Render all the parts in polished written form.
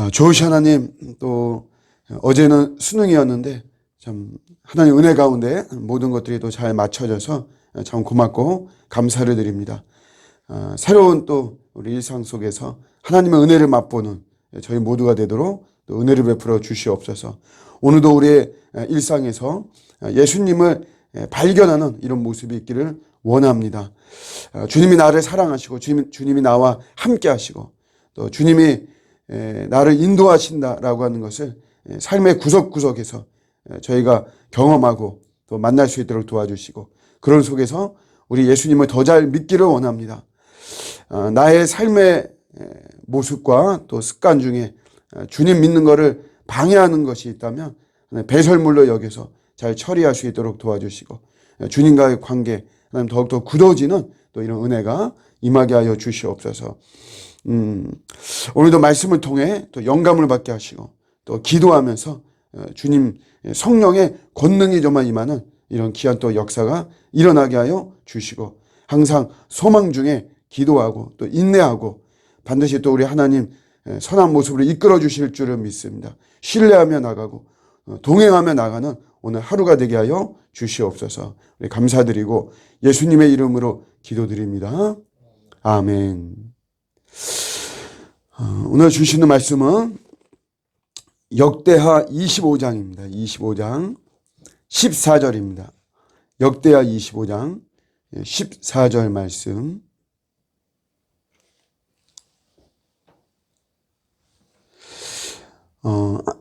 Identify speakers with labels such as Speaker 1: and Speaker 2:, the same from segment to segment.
Speaker 1: 좋으신 하나님, 또 어제는 수능이었는데 참 하나님 은혜 가운데 모든 것들이 또 잘 맞춰져서 참 고맙고 감사를 드립니다. 새로운 또 우리 일상 속에서 하나님의 은혜를 맛보는 저희 모두가 되도록 또 은혜를 베풀어 주시옵소서. 오늘도 우리의 일상에서 예수님을 발견하는 이런 모습이 있기를 원합니다. 주님이 나를 사랑하시고 주님이 나와 함께 하시고 또 주님이 나를 인도하신다라고 하는 것을 삶의 구석구석에서 저희가 경험하고 또 만날 수 있도록 도와주시고, 그런 속에서 우리 예수님을 더 잘 믿기를 원합니다. 나의 삶의 모습과 또 습관 중에 주님 믿는 것을 방해하는 것이 있다면 배설물로 여겨서 잘 처리할 수 있도록 도와주시고, 주님과의 관계 하나님 더욱더 굳어지는 또 이런 은혜가 임하게 하여 주시옵소서. 오늘도 말씀을 통해 또 영감을 받게 하시고 또 기도하면서 주님 성령의 권능이 정말 임하는 이런 귀한 또 역사가 일어나게 하여 주시고, 항상 소망 중에 기도하고 또 인내하고 반드시 또 우리 하나님 선한 모습으로 이끌어 주실 줄을 믿습니다. 신뢰하며 나가고 동행하며 나가는 오늘 하루가 되게 하여 주시옵소서. 우리 감사드리고 예수님의 이름으로 기도드립니다. 아멘. 오늘 주시는 말씀은 역대하 25장입니다. 25장 14절입니다. 역대하 25장 14절 말씀.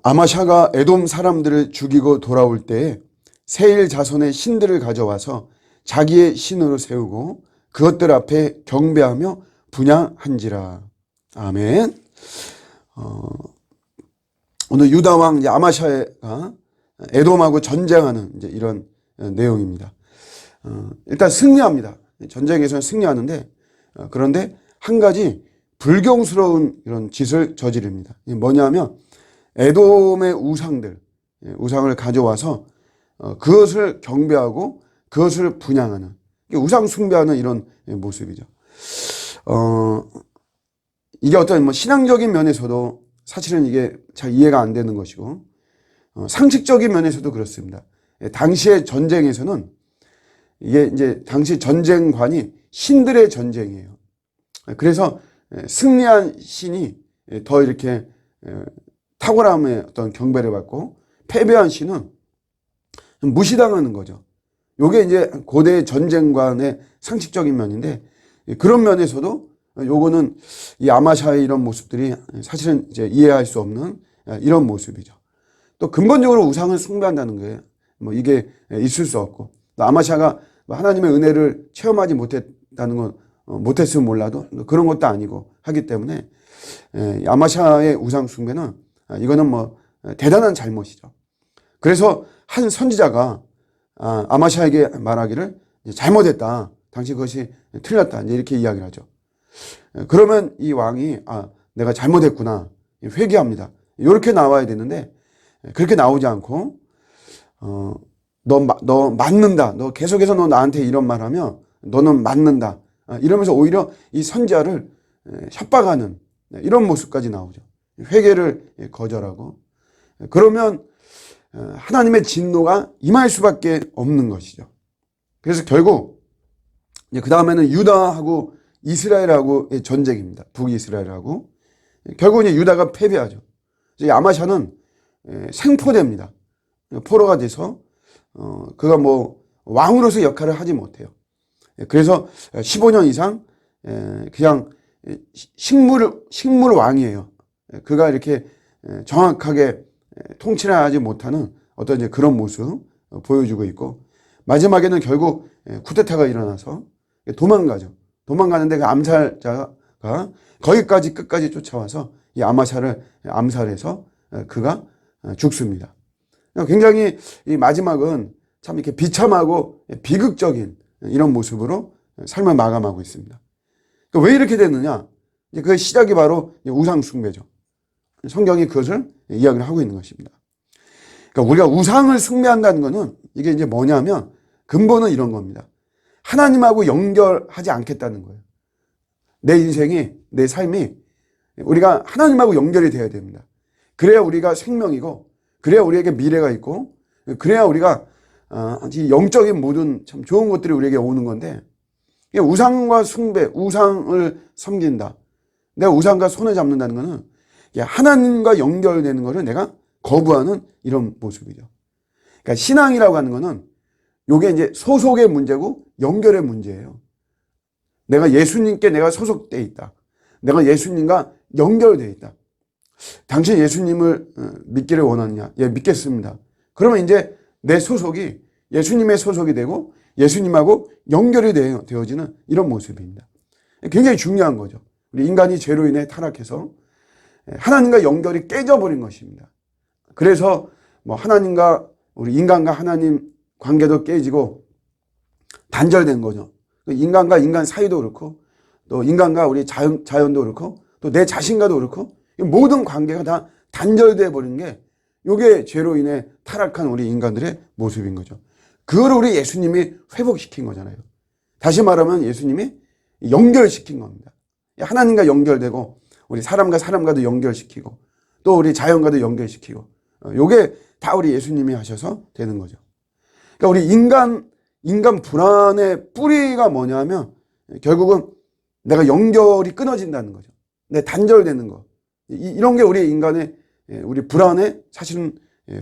Speaker 1: 아마샤가 에돔 사람들을 죽이고 돌아올 때 세일 자손의 신들을 가져와서 자기의 신으로 세우고 그것들 앞에 경배하며 분향한지라. 아멘. 오늘 유다 왕 아마샤가 에돔하고 전쟁하는 이제 이런 내용입니다. 일단 승리합니다. 전쟁에서는 승리하는데, 그런데 한 가지 불경스러운 이런 짓을 저지릅니다. 뭐냐면 에돔의 우상을 가져와서 그것을 경배하고 그것을 분향하는, 우상 숭배하는 이런 모습이죠. 이게 어떤 신앙적인 면에서도 사실은 이게 잘 이해가 안 되는 것이고, 상식적인 면에서도 그렇습니다. 당시의 전쟁에서는 이게 이제 당시 전쟁관이 신들의 전쟁이에요. 그래서 승리한 신이 더 이렇게 탁월함의 어떤 경배를 받고 패배한 신은 무시당하는 거죠. 요게 이제 고대 전쟁관의 상식적인 면인데, 그런 면에서도 요거는 이 아마샤의 이런 모습들이 사실은 이제 이해할 수 없는 이런 모습이죠. 또 근본적으로 우상을 숭배한다는 거예요. 이게 있을 수 없고, 또 아마샤가 하나님의 은혜를 체험하지 못했다는 건 못했으면 몰라도 그런 것도 아니고 하기 때문에 아마샤의 우상 숭배는 이거는 대단한 잘못이죠. 그래서 한 선지자가 아마샤에게 말하기를 잘못했다, 당신 그것이 틀렸다, 이렇게 이야기를 하죠. 그러면 이 왕이 내가 잘못했구나, 회개합니다, 이렇게 나와야 되는데 그렇게 나오지 않고 너 맞는다, 너 계속해서 너 나한테 이런 말하면 너는 맞는다, 이러면서 오히려 이 선지자를 협박하는 이런 모습까지 나오죠. 회개를 거절하고, 그러면 하나님의 진노가 임할 수밖에 없는 것이죠. 그래서 결국 그 다음에는 유다하고 이스라엘하고의 전쟁입니다. 북이스라엘하고. 결국 이제 유다가 패배하죠. 아마샤는 생포됩니다. 포로가 돼서 그가 왕으로서 역할을 하지 못해요. 그래서 15년 이상 그냥 식물 왕이에요. 그가 이렇게 정확하게 통치를 하지 못하는 어떤 이제 그런 모습 보여주고 있고, 마지막에는 결국 쿠데타가 일어나서 도망가죠. 도망가는데 그 암살자가 거기까지 끝까지 쫓아와서 이 아마샤를 암살해서 그가 죽습니다. 굉장히 이 마지막은 참 이렇게 비참하고 비극적인 이런 모습으로 삶을 마감하고 있습니다. 왜 이렇게 됐느냐? 그 시작이 바로 우상 숭배죠. 성경이 그것을 이야기를 하고 있는 것입니다. 그러니까 우리가 우상을 숭배한다는 것은 이게 이제 뭐냐면 근본은 이런 겁니다. 하나님하고 연결하지 않겠다는 거예요. 내 인생이, 내 삶이 우리가 하나님하고 연결이 되어야 됩니다. 그래야 우리가 생명이고, 그래야 우리에게 미래가 있고, 그래야 우리가 영적인 모든 참 좋은 것들이 우리에게 오는 건데, 우상과 숭배, 우상을 섬긴다, 내가 우상과 손을 잡는다는 것은 하나님과 연결되는 것을 내가 거부하는 이런 모습이죠. 그러니까 신앙이라고 하는 것은 이게 이제 소속의 문제고 연결의 문제예요. 내가 예수님께 내가 소속되어 있다. 내가 예수님과 연결되어 있다. 당신 예수님을 믿기를 원하느냐? 예, 믿겠습니다. 그러면 이제 내 소속이 예수님의 소속이 되고 예수님하고 연결이 되어지는 이런 모습입니다. 굉장히 중요한 거죠. 우리 인간이 죄로 인해 타락해서 하나님과 연결이 깨져버린 것입니다. 그래서 뭐 하나님과 우리 인간과 하나님 관계도 깨지고 단절된 거죠. 인간과 인간 사이도 그렇고 또 인간과 우리 자연도 그렇고 또 내 자신과도 그렇고 모든 관계가 다 단절돼 버린 게 이게 죄로 인해 타락한 우리 인간들의 모습인 거죠. 그걸 우리 예수님이 회복시킨 거잖아요. 다시 말하면 예수님이 연결시킨 겁니다. 하나님과 연결되고 우리 사람과도 연결시키고 또 우리 자연과도 연결시키고 이게 다 우리 예수님이 하셔서 되는 거죠. 그러니까 우리 인간 불안의 뿌리가 뭐냐면 결국은 내가 연결이 끊어진다는 거죠. 내 단절되는 거. 이런 게 우리 인간의 우리 불안의 사실은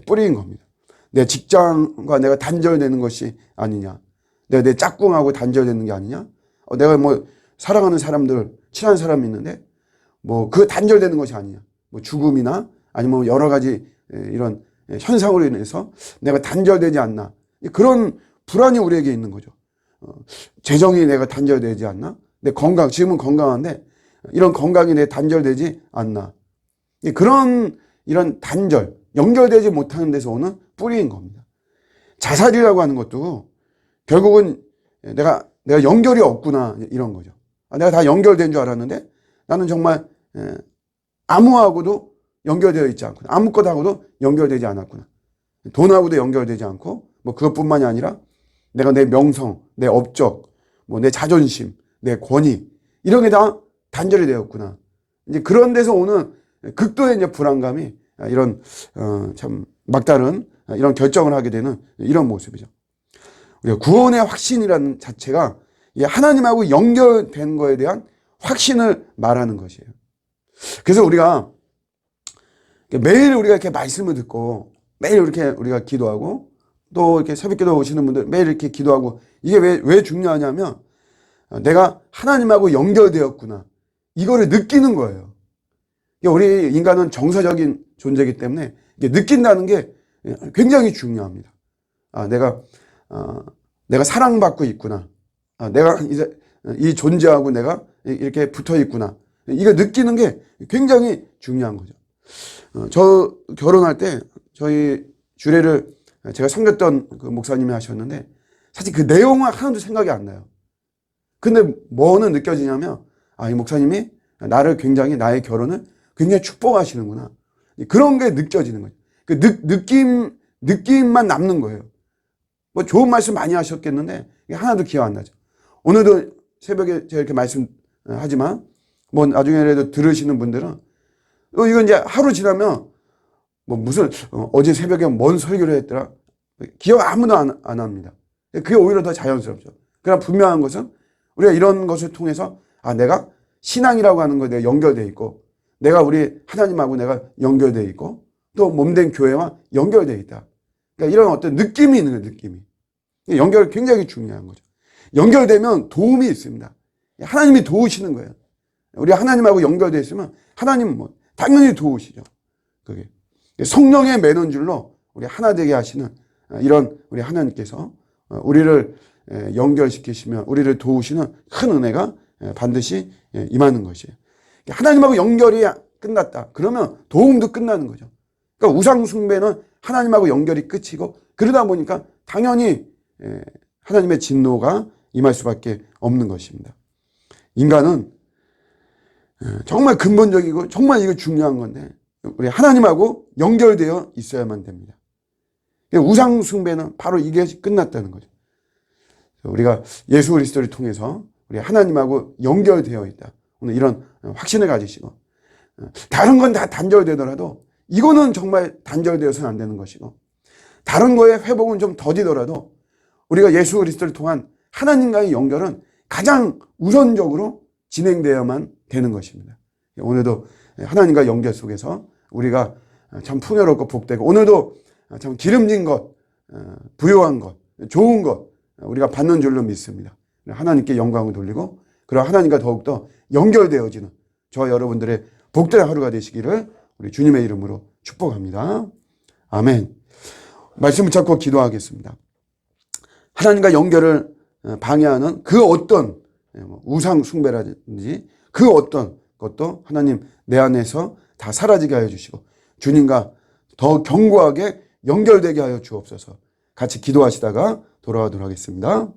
Speaker 1: 뿌리인 겁니다. 내 직장과 내가 단절되는 것이 아니냐. 내 짝꿍하고 단절되는 게 아니냐. 내가 뭐 사랑하는 사람들, 친한 사람이 있는데 뭐 그 단절되는 것이 아니냐. 뭐 죽음이나 아니면 여러 가지 이런 현상으로 인해서 내가 단절되지 않나. 그런 불안이 우리에게 있는 거죠. 재정이 내가 단절되지 않나? 내 건강, 지금은 건강한데 이런 건강이 내 단절되지 않나? 그런 이런 단절, 연결되지 못하는 데서 오는 뿌리인 겁니다. 자살이라고 하는 것도 결국은 내가 연결이 없구나 이런 거죠. 내가 다 연결된 줄 알았는데 나는 정말 아무하고도 연결되어 있지 않구나. 아무것하고도 연결되지 않았구나. 돈하고도 연결되지 않고 뭐 그것뿐만이 아니라 내가 내 명성, 내 업적, 뭐 내 자존심, 내 권위 이런 게 다 단절이 되었구나. 이제 그런 데서 오는 극도의 이제 불안감이 이런 참 막다른 이런 결정을 하게 되는 이런 모습이죠. 우리가 구원의 확신이라는 자체가 하나님하고 연결된 거에 대한 확신을 말하는 것이에요. 그래서 우리가 매일 우리가 이렇게 말씀을 듣고 매일 이렇게 우리가 기도하고 또 이렇게 새벽기도 오시는 분들 매일 이렇게 기도하고 이게 왜 중요하냐면 내가 하나님하고 연결되었구나 이거를 느끼는 거예요. 우리 인간은 정서적인 존재이기 때문에 느낀다는 게 굉장히 중요합니다. 내가 사랑받고 있구나. 내가 이제 이 존재하고 내가 이렇게 붙어 있구나. 이거 느끼는 게 굉장히 중요한 거죠. 저 결혼할 때 저희 주례를 제가 섬겼던 그 목사님이 하셨는데 사실 그 내용은 하나도 생각이 안 나요. 근데 뭐는 느껴지냐면 이 목사님이 나를 굉장히 나의 결혼을 굉장히 축복하시는구나. 그런 게 느껴지는 거죠. 그 느낌만 남는 거예요. 뭐 좋은 말씀 많이 하셨겠는데 하나도 기억 안 나죠. 오늘도 새벽에 제가 이렇게 말씀하지만 뭐 나중에라도 들으시는 분들은 이거 이제 하루 지나면 뭐 무슨 어제 새벽에 뭔 설교를 했더라 기억 아무도 안 합니다. 그게 오히려 더 자연스럽죠. 그러나 분명한 것은 우리가 이런 것을 통해서 내가 신앙이라고 하는 것에 연결되어 있고 내가 우리 하나님하고 내가 연결되어 있고 또 몸된 교회와 연결되어 있다. 그러니까 이런 어떤 느낌이 있는 거예요. 느낌이. 연결이 굉장히 중요한 거죠. 연결되면 도움이 있습니다. 하나님이 도우시는 거예요. 우리 하나님하고 연결되어 있으면 하나님은 뭐 당연히 도우시죠. 그게 성령의 매는 줄로 우리 하나 되게 하시는 이런 우리 하나님께서 우리를 연결시키시면 우리를 도우시는 큰 은혜가 반드시 임하는 것이에요. 하나님하고 연결이 끝났다. 그러면 도움도 끝나는 거죠. 그러니까 우상 숭배는 하나님하고 연결이 끝이고 그러다 보니까 당연히 하나님의 진노가 임할 수밖에 없는 것입니다. 인간은 정말 근본적이고 정말 이거 중요한 건데 우리 하나님하고 연결되어 있어야만 됩니다. 우상 숭배는 바로 이게 끝났다는 거죠. 우리가 예수 그리스도를 통해서 우리 하나님하고 연결되어 있다. 오늘 이런 확신을 가지시고 다른 건 다 단절되더라도 이거는 정말 단절되어서는 안 되는 것이고, 다른 거에 회복은 좀 더디더라도 우리가 예수 그리스도를 통한 하나님과의 연결은 가장 우선적으로 진행되어야만 되는 것입니다. 오늘도 하나님과 연결 속에서 우리가 참 풍요롭고 복되고, 오늘도 참 기름진 것, 부요한 것, 좋은 것 우리가 받는 줄로 믿습니다. 하나님께 영광을 돌리고, 그리고 하나님과 더욱더 연결되어지는 저와 여러분들의 복된 하루가 되시기를 우리 주님의 이름으로 축복합니다. 아멘. 말씀을 잡고 기도하겠습니다. 하나님과 연결을 방해하는 그 어떤 우상 숭배라든지 그 어떤 것도 하나님 내 안에서 다 사라지게 하여 주시고, 주님과 더 견고하게 연결되게 하여 주옵소서. 같이 기도하시다가 돌아오도록 하겠습니다.